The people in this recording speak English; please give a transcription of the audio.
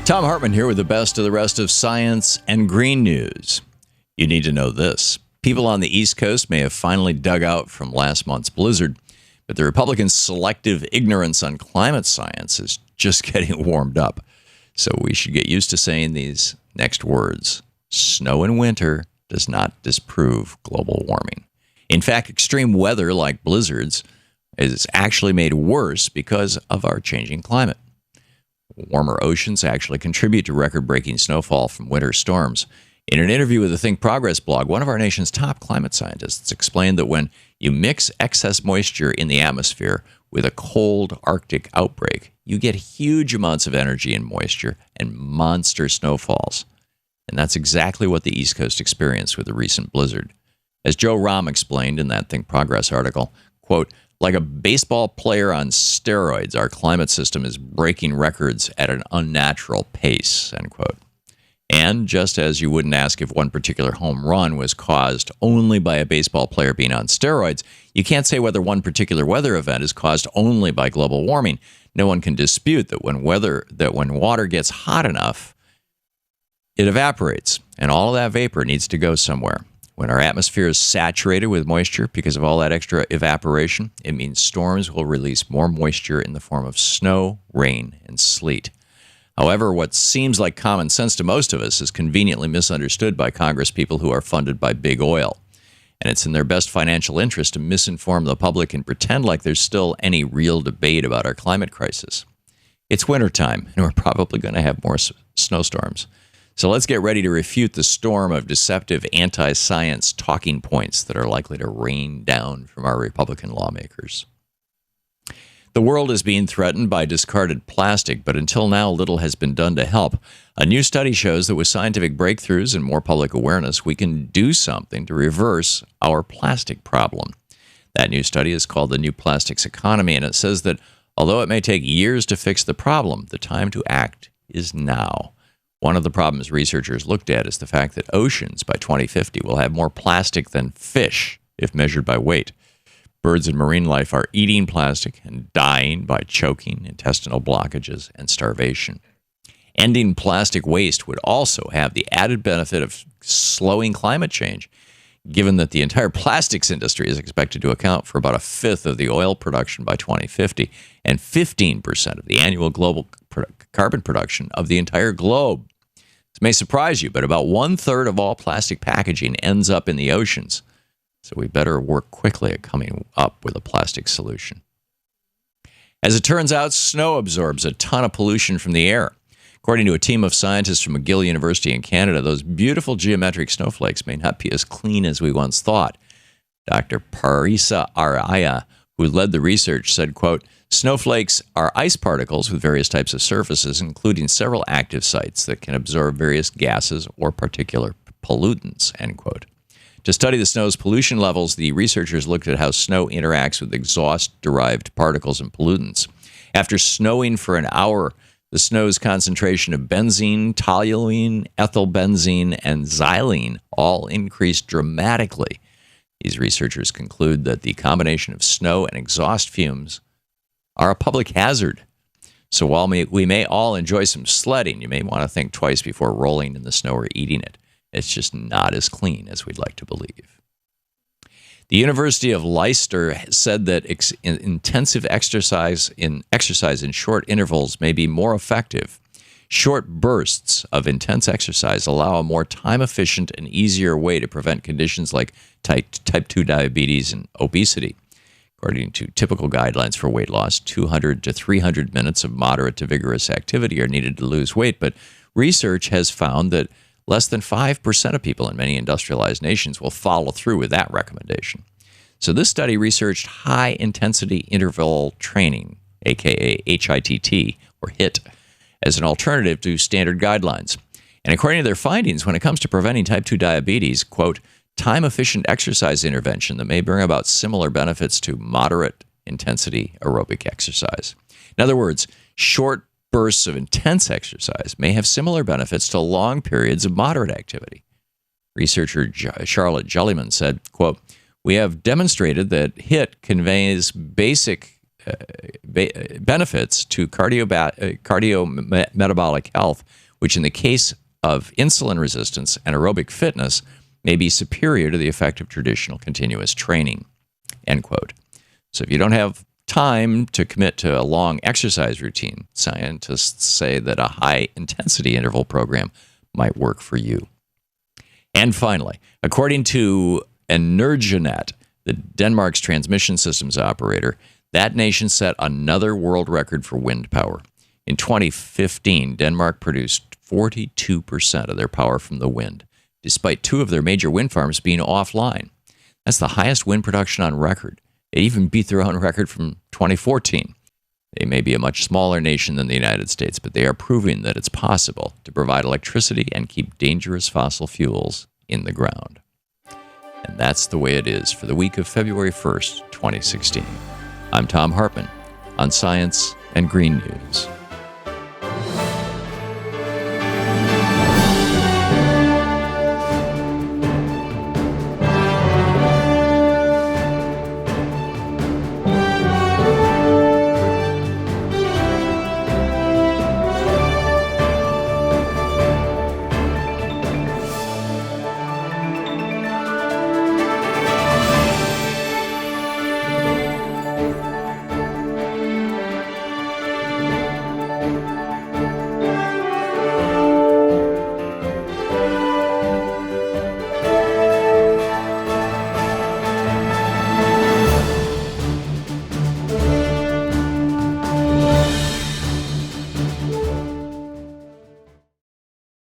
Thom Hartmann here with the best of the rest of science and green news. You need to know this. People on the East Coast may have finally dug out from last month's blizzard, but the Republicans' selective ignorance on climate science is just getting warmed up. So we should get used to saying these next words. Snow in winter does not disprove global warming. In fact, extreme weather like blizzards is actually made worse because of our changing climate. Warmer oceans actually contribute to record-breaking snowfall from winter storms. In an interview with the Think Progress blog, one of our nation's top climate scientists explained that when you mix excess moisture in the atmosphere with a cold Arctic outbreak, you get huge amounts of energy and moisture and monster snowfalls. And that's exactly what the East Coast experienced with the recent blizzard. As Joe Rahm explained in that Think Progress article, quote, like a baseball player on steroids, our climate system is breaking records at an unnatural pace, end quote. And just as you wouldn't ask if one particular home run was caused only by a baseball player being on steroids, you can't say whether one particular weather event is caused only by global warming. No one can dispute that when water gets hot enough, it evaporates, and all of that vapor needs to go somewhere. When our atmosphere is saturated with moisture because of all that extra evaporation, it means storms will release more moisture in the form of snow, rain, and sleet. However, what seems like common sense to most of us is conveniently misunderstood by congresspeople who are funded by big oil. And it's in their best financial interest to misinform the public and pretend like there's still any real debate about our climate crisis. It's wintertime, and we're probably going to have more snowstorms. So let's get ready to refute the storm of deceptive anti-science talking points that are likely to rain down from our Republican lawmakers. The world is being threatened by discarded plastic, but until now, little has been done to help. A new study shows that with scientific breakthroughs and more public awareness, we can do something to reverse our plastic problem. That new study is called the New Plastics Economy, and it says that although it may take years to fix the problem, the time to act is now. One of the problems researchers looked at is the fact that oceans by 2050 will have more plastic than fish if measured by weight. Birds and marine life are eating plastic and dying by choking, intestinal blockages, and starvation. Ending plastic waste would also have the added benefit of slowing climate change, given that the entire plastics industry is expected to account for about a fifth of the oil production by 2050 and 15% of the annual global carbon production of the entire globe. This may surprise you, but about 1/3 of all plastic packaging ends up in the oceans. So we better work quickly at coming up with a plastic solution. As it turns out, snow absorbs a ton of pollution from the air. According to a team of scientists from McGill University in Canada, those beautiful geometric snowflakes may not be as clean as we once thought. Dr. Parisa Araya, who led the research, said, quote, snowflakes are ice particles with various types of surfaces, including several active sites that can absorb various gases or particular pollutants, end quote. To study the snow's pollution levels, the researchers looked at how snow interacts with exhaust-derived particles and pollutants. After snowing for an hour, the snow's concentration of benzene, toluene, ethylbenzene, and xylene all increased dramatically. These researchers conclude that the combination of snow and exhaust fumes are a public hazard. So while we may all enjoy some sledding, you may want to think twice before rolling in the snow or eating it. It's just not as clean as we'd like to believe. The University of Leicester said that intensive exercise in short intervals may be more effective. Short bursts of intense exercise allow a more time-efficient and easier way to prevent conditions like type 2 diabetes and obesity. According to typical guidelines for weight loss, 200 to 300 minutes of moderate to vigorous activity are needed to lose weight, but research has found that less than 5% of people in many industrialized nations will follow through with that recommendation. So this study researched high-intensity interval training, aka HITT, or HIT, as an alternative to standard guidelines. And according to their findings, when it comes to preventing type 2 diabetes, quote, time-efficient exercise intervention that may bring about similar benefits to moderate-intensity aerobic exercise. In other words, short bursts of intense exercise may have similar benefits to long periods of moderate activity. Researcher Charlotte Jellyman said, quote, we have demonstrated that HIT conveys basic benefits to cardiometabolic health, which in the case of insulin resistance and aerobic fitness may be superior to the effect of traditional continuous training, end quote. So if you don't have time to commit to a long exercise routine, scientists say that a high-intensity interval program might work for you. And finally, according to Energinet, the Denmark's transmission systems operator, that nation set another world record for wind power. In 2015, Denmark produced 42% of their power from the wind, despite 2 of their major wind farms being offline. That's the highest wind production on record. It even beat their own record from 2014. They may be a much smaller nation than the United States, but they are proving that it's possible to provide electricity and keep dangerous fossil fuels in the ground. And that's the way it is for the week of February 1st, 2016. I'm Thom Hartmann on Science and Green News.